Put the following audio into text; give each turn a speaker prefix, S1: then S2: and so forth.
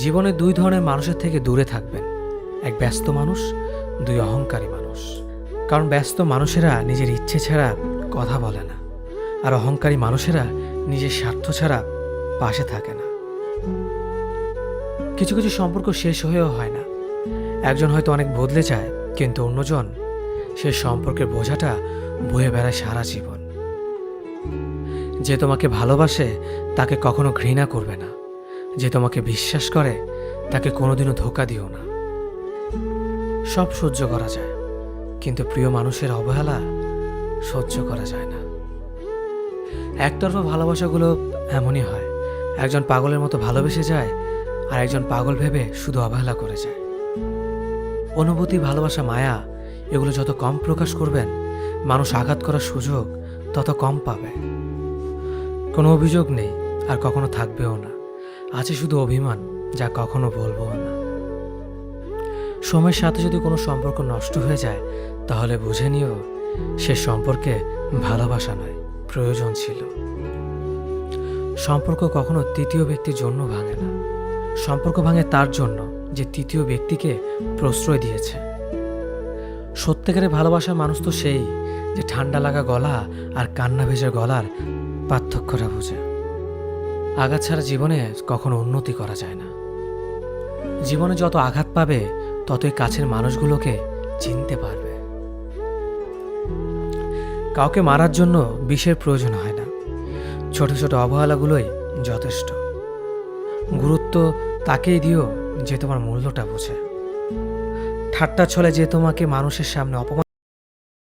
S1: জীবনে দুই ধরনের মানুষের থেকে দূরে থাকবেন, এক ব্যস্ত মানুষ, দুই অহংকারী মানুষ। কারণ ব্যস্ত মানুষেরা নিজের ইচ্ছে ছাড়া কথা বলে না, আর অহংকারী মানুষেরা নিজের স্বার্থ ছাড়া পাশে থাকে না। কিছু কিছু সম্পর্ক শেষ হয়েও হয় না। একজন হয়তো অনেক বদলে যায়, কিন্তু অন্যজন সে সম্পর্কের বোঝাটা বয়ে বেড়ায় সারা জীবন। যে তোমাকে ভালোবাসে তাকে কখনো ঘৃণা করবে না, যে তোমাকে বিশ্বাস করে তাকে কোনোদিনও ধোঁকা দিও না। সব সহ্য করা যায়, কিন্তু প্রিয় মানুষের অবহেলা সহ্য করা যায় না। একতরফা ভালোবাসাগুলো এমনই হয়, একজন পাগলের মতো ভালোবেসে যায়, আর একজন পাগল ভেবে শুধু অবহেলা করে যায়। অনুভূতি, ভালোবাসা, মায়া এগুলো যত কম প্রকাশ করবেন, মানুষ আঘাত করার সুযোগ তত কম পাবে। কোনো অভিযোগ নেই, আর কখনো থাকবেও না। আছে শুধু অভিমান, যা কখনো বলবো না। সময়ের সাথে যদি কোনো সম্পর্ক নষ্ট হয়ে যায়, তাহলে বুঝে নিও সে সম্পর্কে ভালোবাসা নয়, প্রয়োজন ছিল। সম্পর্ক কখনো তৃতীয় ব্যক্তির জন্য ভাঙে না। সম্পর্ক ভাঙে তার জন্য যে তৃতীয় ব্যক্তিকে প্রশ্রয় দিয়েছে। সত্যিকারের ভালোবাসার মানুষ তো সেই যে ঠান্ডা লাগা গলা আর কান্না ভেজা গলার পার্থক্যটা বোঝে। আঘাত ছাড়া জীবনে কখনো উন্নতি করা যায় না। জীবনে যত আঘাত পাবে, ততই কাছের মানুষগুলোকে চিনতে পারবে। কাউকে মারার জন্য বিষের প্রয়োজন হয় না, ছোট ছোট অবহেলাগুলোই যথেষ্ট। গুরুত্ব তাকেই দিও যে তোমার মূল্যটা বোঝে। ঠাট্টা ছলে যে তোমাকে মানুষের সামনে অপমান